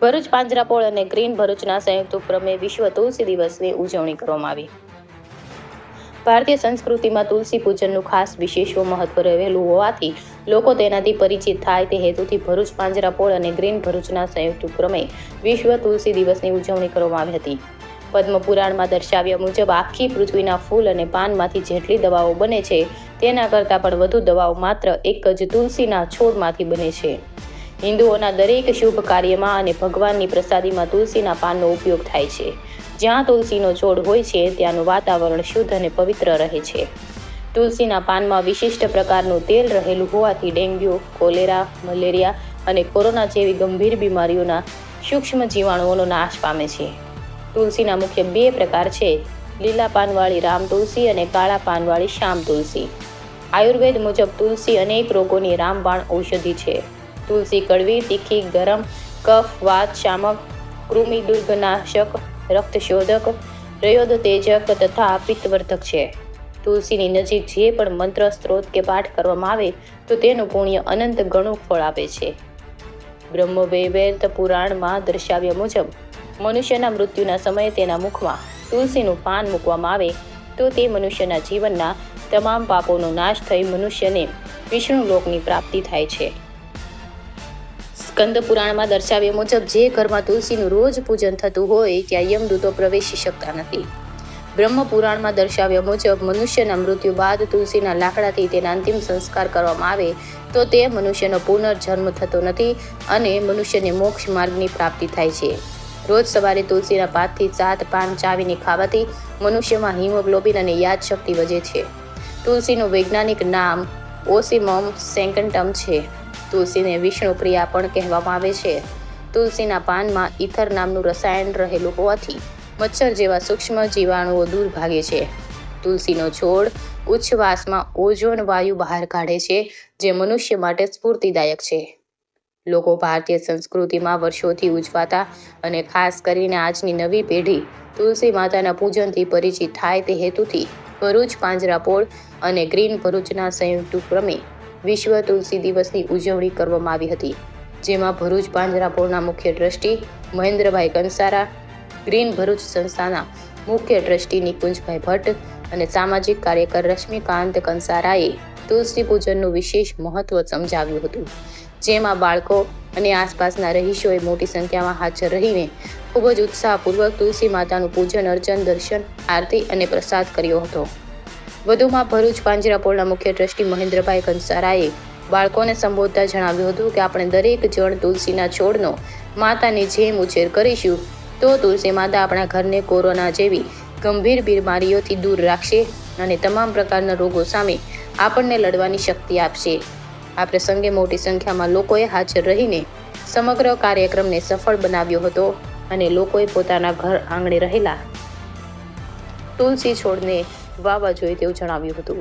ભરૂચ પાંજરાપોળ અને ગ્રીન ભરૂચના સંયુક્ત ઉપક્રમે વિશ્વ તુલસી દિવસની ઉજવણી કરવામાં આવી. ભારતીય સંસ્કૃતિમાં તુલસી પૂજનનું ખાસ વિશેષ મહત્વ રહેલું હોવાથી લોકો તેનાથી પરિચિત થાય તે હેતુથી ભરૂચ પાંજરાપોળ અને ગ્રીન ભરૂચના સંયુક્ત ઉપક્રમે વિશ્વ તુલસી દિવસની ઉજવણી કરવામાં આવી હતી. પદ્મ પુરાણમાં દર્શાવ્યા મુજબ આખી પૃથ્વીના ફૂલ અને પાનમાંથી જેટલી દવાઓ બને છે તેના કરતાં પણ વધુ દવાઓ માત્ર એક જ તુલસીના છોડમાંથી બને છે. હિન્દુઓના દરેક શુભ કાર્યમાં અને ભગવાનની પ્રસાદીમાં તુલસીના પાનનો ઉપયોગ થાય છે. જ્યાં તુલસીનો છોડ હોય છે ત્યાંનું વાતાવરણ શુદ્ધ અને પવિત્ર રહે છે. તુલસીના પાનમાં વિશિષ્ટ પ્રકારનું તેલ રહેલું હોવાથી ડેન્ગ્યુ, કોલેરા, મલેરિયા અને કોરોના જેવી ગંભીર બીમારીઓના સૂક્ષ્મ જીવાણુઓનો નાશ પામે છે. તુલસીના મુખ્ય 2 પ્રકાર છે: લીલા પાનવાળી રામ તુલસી અને કાળા પાનવાળી શ્યામ તુલસી. આયુર્વેદ મુજબ તુલસી અનેક રોગોની રામબાણ ઔષધિ છે. તુલસી કડવી, તીખી, ગરમ, કફ, વાત શામક, કૃમિ દુર્ગનાશક, રક્તશોધક, રયોદતેજક તથા પિત્તવર્ધક છે. તુલસીની નજીક જે પણ મંત્ર, સ્ત્રોત કે પાઠ કરવામાં આવે તો તેનું પુણ્ય અનંત ગણું ફળ આપે છે. બ્રહ્મ વૈવર્ત પુરાણમાં દર્શાવ્યા મુજબ મનુષ્યના મૃત્યુના સમયે તેના મુખમાં તુલસીનું પાન મૂકવામાં આવે તો તે મનુષ્યના જીવનના તમામ પાપોનો નાશ થઈ મનુષ્યને વિષ્ણુ લોકની પ્રાપ્તિ થાય છે. સ્કંદ પુરાણમાં દર્શાવ્યા મુજબ જે ઘરમાં તુલસીનું રોજ પૂજન થતું હોય ત્યાં યમદૂતો પ્રવેશી શકતા નથી. બ્રહ્મ પુરાણમાં દર્શાવ્યા મુજબ મનુષ્યના મૃત્યુ બાદ તુલસીના લાકડાથી તેના અંતિમ સંસ્કાર કરવામાં આવે તો તે મનુષ્યનો પુનર્જન્મ થતો નથી અને મનુષ્યને મોક્ષ માર્ગની પ્રાપ્તિ થાય છે. રોજ સવારે તુલસીના 5 થી 7 પાન ચાવીને ખાવાથી મનુષ્યમાં હિમોગ્લોબિન અને યાદશક્તિ વધે છે. તુલસીનું વૈજ્ઞાનિક નામ ઓસિમમ સેન્કન્ટમ છે. તુલસીને વિષ્ણુ પ્રિયા પણ કહેવામાં આવે છે. તુલસીના પાનમાં ઇથર નામનું રસાયણ રહેલું હોવાથી મચ્છર જેવા સૂક્ષ્મ જીવાણુઓ દૂર ભાગે છે. તુલસીનો છોડ ઉચ્છવાસમાં ઓઝોન વાયુ બહાર કાઢે છે જે મનુષ્ય માટે સ્ફૂર્તિદાયક છે. લોકો ભારતીય સંસ્કૃતિમાં વર્ષોથી ઉજવાતા અને ખાસ કરીને આજની નવી પેઢી તુલસી માતાના પૂજનથી પરિચિત થાય તે હેતુથી ભરૂચ પાંજરાપોળ અને ગ્રીન ભરૂચના સંયુક્ત ઉપક્રમે વિશ્વ તુલસી દિવસની ઉજવણી કરવામાં આવી હતી. જેમાં ભરૂચ પાંજરાપોળના મુખ્ય ટ્રસ્ટી મહેન્દ્રભાઈ કંસારા, ગ્રીન ભરૂચ સંસ્થાના મુખ્ય ટ્રસ્ટી નિકુંજભાઈ ભટ્ટ અને સામાજિક કાર્યકર રશ્મિકાંત કંસારાએ તુલસી પૂજનનું વિશેષ મહત્વ સમજાવ્યું હતું. જેમાં બાળકો અને આસપાસના રહીશોએ મોટી સંખ્યામાં હાજર રહીને ખૂબ જ ઉત્સાહપૂર્વક તુલસી માતાનું પૂજન અર્ચન, દર્શન, આરતી અને પ્રસાદ કર્યો હતો. વધુમાં ભરૂચ પાંજરાપોળના મુખ્ય ટ્રસ્ટી મહેન્દ્રભાઈ કંસારાએ બાળકોને સંબોધતા જણાવ્યું હતું કે આપણે દરેક જણ તુલસીના છોડનો માતાની જેમ ઉછેર કરીશું તો તુલસી માતા આપણા ઘરને કોરોના જેવી ગંભીર બીમારીઓથી દૂર રાખશે અને તમામ પ્રકારના રોગો સામે આપણને લડવાની શક્તિ આપશે. આ પ્રસંગે મોટી સંખ્યામાં લોકોએ હાજર રહીને સમગ્ર કાર્યક્રમને સફળ બનાવ્યો હતો અને લોકોએ પોતાના ઘર આંગણે રહેલા તુલસી છોડને વાવવા જોઈએ તેવું જણાવ્યું હતું.